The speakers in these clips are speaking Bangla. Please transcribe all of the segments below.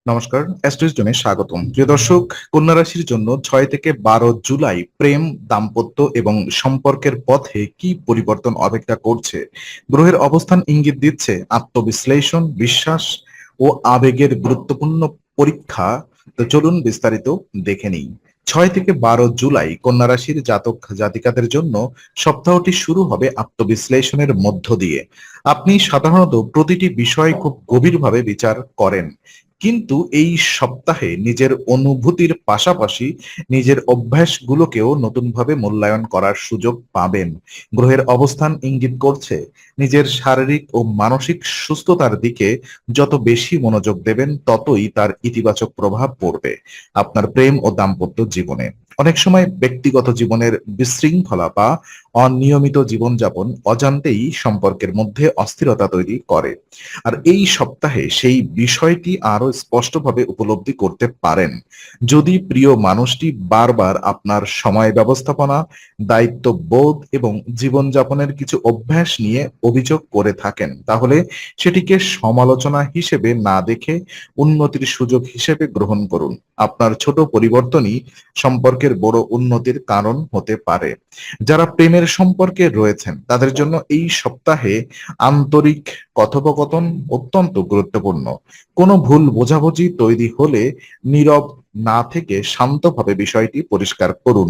নমস্কার, অ্যাস্ট্রোজনে স্বাগতম। প্রিয় দর্শক, কন্যা রাশির জন্য 6 থেকে 12 জুলাই প্রেম, দাম্পত্য এবং সম্পর্কের পথে কি পরিবর্তন অপেক্ষা করছে? গ্রহের অবস্থান ইঙ্গিত দিচ্ছে আত্মবিশ্লেষণ, বিশ্বাস ও আবেগের গুরুত্বপূর্ণ পরীক্ষা। তো চলুন বিস্তারিত দেখে নিই। 6 থেকে 12 জুলাই কন্যা রাশির জাতক জাতিকাদের জন্য সপ্তাহটি শুরু হবে আত্মবিশ্লেষণের মধ্য দিয়ে। আপনি সাধারণত প্রতিটি বিষয় খুব গভীরভাবে বিচার করেন, কিন্তু এই সপ্তাহে নিজের অনুভূতির পাশাপাশি নিজের অভ্যাসগুলোকেও নতুনভাবে মূল্যায়ন করার সুযোগ পাবেন। গ্রহের অবস্থান ইঙ্গিত করছে নিজের শারীরিক ও মানসিক সুস্থতার দিকে যত বেশি মনোযোগ দেবেন, ততই তার ইতিবাচক প্রভাব পড়বে আপনার প্রেম ও দাম্পত্য জীবনে। অনেক সময় ব্যক্তিগত জীবনের বিশৃঙ্খলা বা অনিয়মিত জীবনযাপন অজান্তেই সম্পর্কের মধ্যে অস্থিরতা তৈরি করে। আর এই সপ্তাহে সেই বিষয়টি আরো স্পষ্টভাবে উপলব্ধি করতে পারেন। যদি প্রিয় মানুষটি বারবার আপনার সময় ব্যবস্থাপনা, দায়িত্ববোধ এবং জীবনযাপনের কিছু অভ্যাস নিয়ে অভিযোগ করে থাকেন, তাহলে সেটিকে সমালোচনা হিসেবে না দেখে উন্নতির সুযোগ হিসেবে গ্রহণ করুন। আপনার ছোট পরিবর্তনই সম্পর্কের বড় উন্নতির কারণ হতে পারে। যারা প্রেমের সম্পর্কে রয়েছেন তাদের জন্য এই সপ্তাহে আন্তরিক কথোপকথন অত্যন্ত গুরুত্বপূর্ণ। কোনো ভুল বোঝাবুঝি তৈরি হলে নীরব না থেকে শান্তভাবে বিষয়টি পরিষ্কার করুন।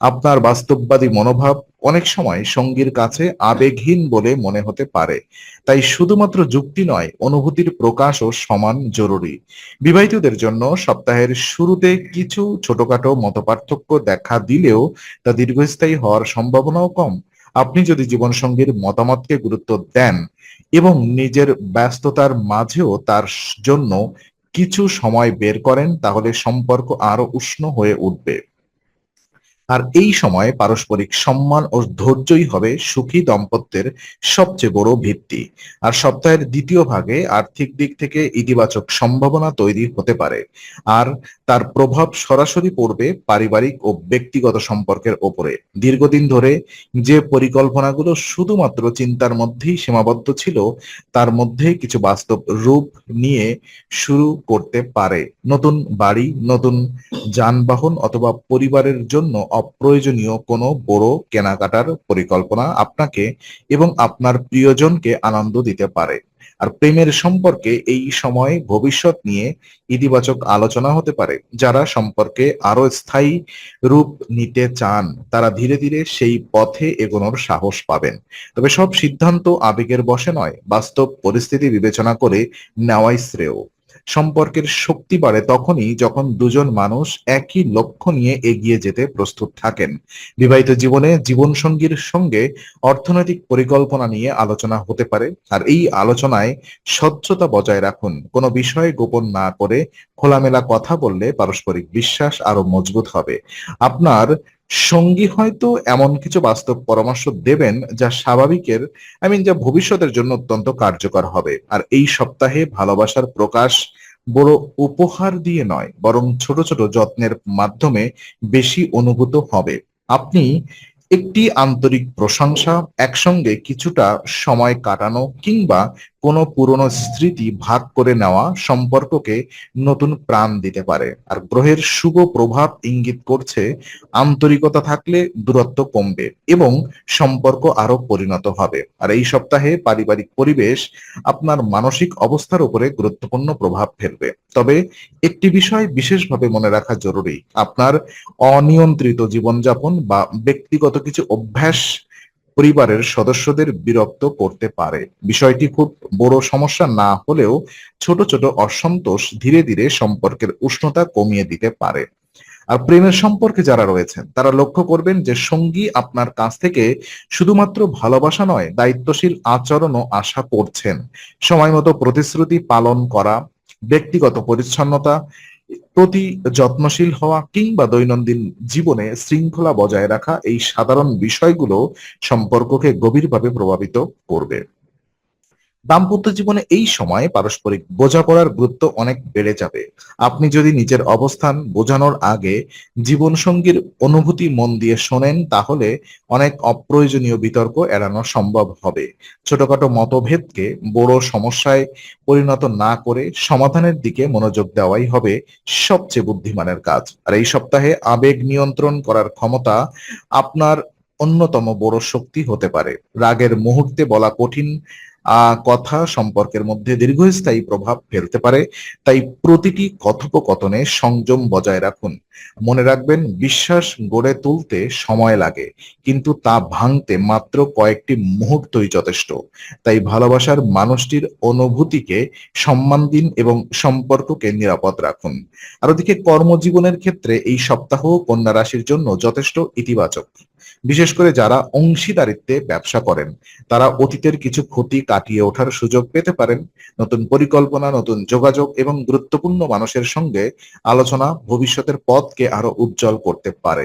আপনার বাস্তববাদী মনোভাব অনেক সময় সঙ্গীর কাছে আবেগহীন বলে মনে হতে পারে, তাই শুধুমাত্র যুক্তি নয়, অনুভূতির প্রকাশও সমান জরুরি। বিবাহিতদের জন্য সপ্তাহের শুরুতে কিছু ছোটখাটো মতপার্থক্য দেখা দিলেও তা দীর্ঘস্থায়ী হওয়ার সম্ভাবনাও কম। আপনি যদি জীবনসঙ্গীর মতামতকে গুরুত্ব দেন এবং নিজের ব্যস্ততার মাঝেও তার জন্য কিছু সময় বের করেন, তাহলে সম্পর্ক আরো উষ্ণ হয়ে উঠবে। আর এই সময় পারস্পরিক সম্মান ও ধৈর্যই হবে সুখী দাম্পত্যের সবচেয়ে বড় ভিত্তি। আর সপ্তাহের দ্বিতীয় ভাগে আর্থিক দিক থেকে ইতিবাচক সম্ভাবনা তৈরি হতে পারে, আর তার প্রভাব সরাসরি পড়বে পারিবারিক ও ব্যক্তিগত সম্পর্কের ওপরে। দীর্ঘদিন ধরে যে পরিকল্পনাগুলো শুধুমাত্র চিন্তার মধ্যেই সীমাবদ্ধ ছিল, তার মধ্যে কিছু বাস্তব রূপ নিয়ে শুরু করতে পারে। নতুন বাড়ি, নতুন যানবাহন অথবা পরিবারের জন্য অপ্রয়োজনীয় কোনো বড় কেনাকাটার পরিকল্পনা আপনাকে এবং আপনার প্রিয়জনকে আনন্দ দিতে পারে। আর প্রেমের সম্পর্কে এই সময় ভবিষ্যৎ নিয়ে ইতিবাচক আলোচনা হতে পারে। যারা সম্পর্কে আরো স্থায়ী রূপ নিতে চান, তারা ধীরে ধীরে সেই পথে এগোনোর সাহস পাবেন। তবে সব সিদ্ধান্ত আবেগের বশে নয়, বাস্তব পরিস্থিতি বিবেচনা করে নেওয়াই শ্রেয়। সম্পর্কের শক্তি বাড়ে তখনই যখন দুজন মানুষ একই লক্ষ্য নিয়ে এগিয়ে যেতে প্রস্তুত থাকেন। বিবাহিত জীবনে জীবনসঙ্গীর সঙ্গে অর্থনৈতিক পরিকল্পনা নিয়ে আলোচনা হতে পারে, আর এই আলোচনায় স্বচ্ছতা বজায় রাখুন। কোনো বিষয় গোপন না করে খোলামেলা কথা বললে পারস্পরিক বিশ্বাস আরো মজবুত হবে। আপনার সঙ্গী হয়তো এমন কিছু বাস্তব পরামর্শ দেবেন যা স্বাভাবিকের যা ভবিষ্যতের জন্য অত্যন্ত কার্যকর হবে। আর এই সপ্তাহে ভালোবাসার প্রকাশ বড় উপহার দিয়ে নয়, বরং ছোট ছোট যত্নের মাধ্যমে বেশি অনুভূত হবে। আপনি একটি আন্তরিক প্রশংসা, একসঙ্গে কিছুটা সময় কাটানো কিংবা কোনো পুরনো স্মৃতি ভাগ করে নেওয়া সম্পর্ককে নতুন প্রাণ দিতে পারে। আর গ্রহের শুভ প্রভাব ইঙ্গিত করছে আন্তরিকতা থাকলে দূরত্ব কমবে এবং সম্পর্ক আরো পরিণত হবে। আর এই সপ্তাহে পারিবারিক পরিবেশ আপনার মানসিক অবস্থার উপরে গুরুত্বপূর্ণ প্রভাব ফেলবে। তবে একটি বিষয় বিশেষভাবে মনে রাখা জরুরি, আপনার অনিয়ন্ত্রিত জীবনযাপন বা ব্যক্তিগত কিছু অভ্যাস পরিবারের সদস্যদের বিরক্ত করতে পারে। বিষয়টি খুব বড় সমস্যা না হলেও ছোট ছোট অসন্তোষ ধীরে ধীরে সম্পর্কের উষ্ণতা কমিয়ে দিতে পারে। আর প্রেমের সম্পর্কে যারা রয়েছেন তারা লক্ষ্য করবেন যে সঙ্গী আপনার কাছ থেকে শুধুমাত্র ভালোবাসা নয়, দায়িত্বশীল আচরণও আশা করছেন। সময় মতো প্রতিশ্রুতি পালন করা, ব্যক্তিগত পরিচ্ছন্নতা প্রতি যত্নশীল হওয়া কিংবা দৈনন্দিন জীবনে শৃঙ্খলা বজায় রাখা, এই সাধারণ বিষয়গুলো সম্পর্ককে গভীরভাবে প্রভাবিত করবে। দাম্পত্য জীবনে এই সময় পারস্পরিক বোঝাপড়ার গুরুত্ব অনেক বেড়ে যাবে। আপনি যদি নিজের অবস্থান বোঝানোর আগে জীবনসঙ্গীর অনুভূতি মন দিয়ে শোনেন, তাহলে অনেক অপ্রয়োজনীয় বিতর্ক এড়ানো সম্ভব হবে। ছোটখাটো মতভেদকে বড় সমস্যায় পরিণত না করে সমাধানের দিকে মনোযোগ দেওয়াই হবে সবচেয়ে বুদ্ধিমানের কাজ। আর এই সপ্তাহে আবেগ নিয়ন্ত্রণ করার ক্ষমতা আপনার অন্যতম বড় শক্তি হতে পারে। রাগের মুহূর্তে বলা কঠিন কথা সম্পর্কের মধ্যে দীর্ঘস্থায়ী প্রভাব ফেলতে পারে। তাই প্রতিটি কথোপকথনে সংযম বজায় রাখুন। মনে রাখবেন, বিশ্বাস গড়ে তুলতে সময় লাগে, কিন্তু তা ভাঙতে মাত্র কয়েকটি মুহূর্তই যথেষ্ট। তাই ভালোবাসার মানুষটির অনুভূতিকে সম্মান দিন এবং সম্পর্ককে নিরাপদ রাখুন। আর ওদিকে কর্মজীবনের ক্ষেত্রে এই সপ্তাহ কন্যা রাশির জন্য যথেষ্ট ইতিবাচক। বিশেষ করে যারা অংশীদারিত্বে ব্যবসা করেন, তারা অতীতের কিছু ক্ষতি কাটিয়ে ওঠার সুযোগ পেতে পারেন। নতুন পরিকল্পনা, নতুন যোগাযোগ এবং গুরুত্বপূর্ণ মানুষের সঙ্গে আলোচনা ভবিষ্যতের পথকে আরো উজ্জ্বল করতে পারে।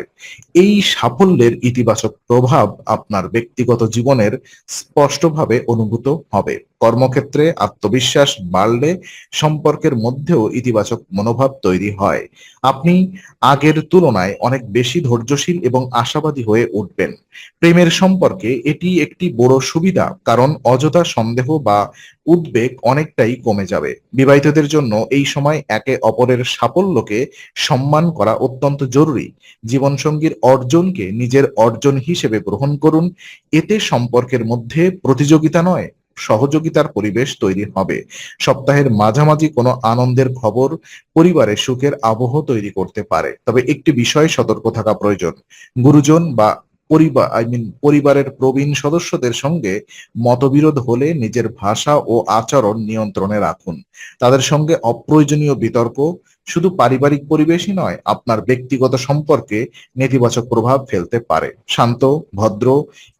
এই সাফল্যের ইতিবাচক প্রভাব আপনার ব্যক্তিগত জীবনের স্পষ্টভাবে অনুভূত হবে। কর্মক্ষেত্রে আত্মবিশ্বাস বাড়লে সম্পর্কের মধ্যেও ইতিবাচক মনোভাব তৈরি হয়। আপনি আগের তুলনায় অনেক বেশি ধৈর্যশীল এবং আশাবাদী হয়ে উঠবেন। প্রেমের সম্পর্কে এটি একটি বড় সুবিধা, কারণ অযথা সন্দেহ বা উদ্বেগ অনেকটাই কমে যাবে। বিবাহিতদের জন্য এই সময় একে অপরের সাফল্যকে সম্মান করা অত্যন্ত জরুরি। জীবনসঙ্গীর অর্জনকে নিজের অর্জন হিসেবে গ্রহণ করুন। এতে সম্পর্কের মধ্যে প্রতিযোগিতা নয়, সহযোগিতার পরিবেশ তৈরি হবে। সপ্তাহের মাঝামাঝি কোনো আনন্দের খবর পরিবারে সুখের আবহ তৈরি করতে পারে। তবে একটি বিষয়ে সতর্ক থাকা প্রয়োজন। গুরুজন বা পরিবারের প্রবীণ সদস্যদের সঙ্গে মতবিরোধ হলে নিজের ভাষা ও আচরণ নিয়ন্ত্রণে রাখুন। তাদের সঙ্গে অপ্রয়োজনীয় বিতর্ক শুধু পারিবারিক পরিবেশই নয়, আপনার ব্যক্তিগত সম্পর্কে নেতিবাচক প্রভাব ফেলতে পারে। শান্ত, ভদ্র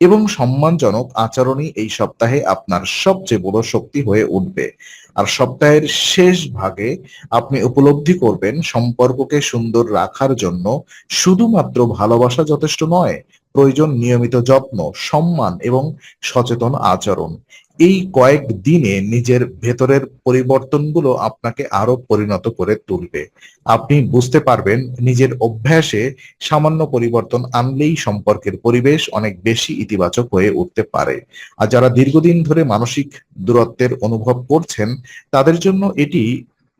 এবং সম্মানজনক আচরণই এই সপ্তাহে আপনার সবচেয়ে বড় শক্তি হয়ে উঠবে। আর সপ্তাহের শেষ ভাগে আপনি উপলব্ধি করবেন, সম্পর্ককে সুন্দর রাখার জন্য শুধুমাত্র ভালোবাসা যথেষ্ট নয়, প্রয়োজন নিয়মিত যত্ন, সম্মান এবং সচেতন আচরণ। এই কয়েক দিনে নিজের ভেতরের পরিবর্তনগুলো আপনাকে আরো পরিণত করে তুলবে। আপনি বুঝতে পারবেন, নিজের অভ্যাসে সামান্য পরিবর্তন আনলেই সম্পর্কের পরিবেশ অনেক বেশি ইতিবাচক হয়ে উঠতে পারে। আর যারা দীর্ঘদিন ধরে মানসিক দূরত্বের অনুভব করছেন, তাদের জন্য এটি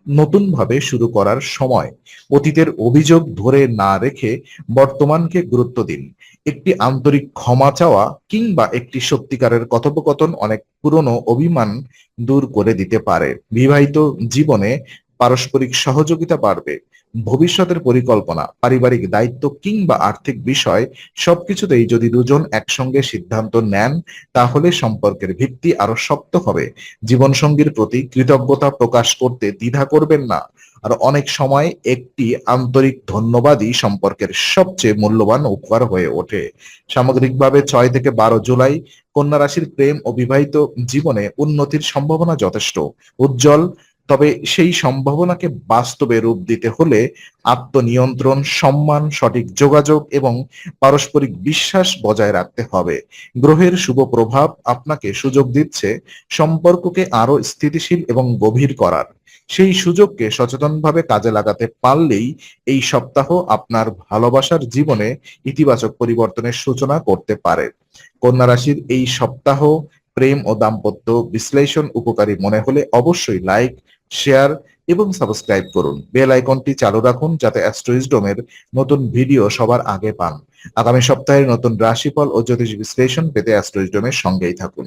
নতুনভাবে শুরু করার সময়। অতীতের অভিযোগ ধরে না রেখে বর্তমানকে গুরুত্ব দিন। একটি আন্তরিক ক্ষমা চাওয়া কিংবা একটি সত্যিকারের কথোপকথন অনেক পুরনো অভিমান দূর করে দিতে পারে। বিবাহিত জীবনে পারস্পরিক সহযোগিতা বাড়বে। ভবিষ্যতের পরিকল্পনা, পারিবারিক দায়িত্ব কিংবা আর্থিক বিষয় সবকিছুতেই যদি দুজন একসঙ্গে সিদ্ধান্ত নেন, তাহলে সম্পর্কের ভিত্তি আরো শক্ত হবে। জীবনসঙ্গীর প্রতি কৃতজ্ঞতা প্রকাশ করতে দ্বিধা করবেন না। আর অনেক সময় একটি আন্তরিক ধন্যবাদই সম্পর্কের সবচেয়ে মূল্যবান উপহার হয়ে ওঠে। সামগ্রিকভাবে 6 থেকে 12 জুলাই কন্যা রাশির প্রেম ও বিবাহিত জীবনে উন্নতির সম্ভাবনা যথেষ্ট উজ্জ্বল। তবে সেই সম্ভাবনাকে বাস্তবে রূপ দিতে হলে আত্মনিয়ন্ত্রণ, সম্মান, সঠিক যোগাযোগ এবং পারস্পরিক বিশ্বাস বজায় রাখতে হবে। গ্রহের শুভ প্রভাব আপনাকে সুযোগ দিচ্ছে সম্পর্ককে আরো স্থিতিশীল এবং গভীর করার। সেই সুযোগকে সচেতনভাবে কাজে লাগাতে পারলেই এই সপ্তাহ আপনার ভালোবাসার জীবনে ইতিবাচক পরিবর্তনের সূচনা করতে পারে। কন্যা রাশির এই সপ্তাহ প্রেম ও দাম্পত্য বিশ্লেষণ উপকারী মনে হলে অবশ্যই লাইক, শেয়ার এবং সাবস্ক্রাইব করুন। বেল আইকনটি চালু রাখুন যাতে অ্যাস্ট্রোইজডমের নতুন ভিডিও সবার আগে পান। আগামী সপ্তাহের নতুন রাশিফল ও জ্যোতিষ বিশ্লেষণ পেতে অ্যাস্ট্রোইজডমের সঙ্গেই থাকুন।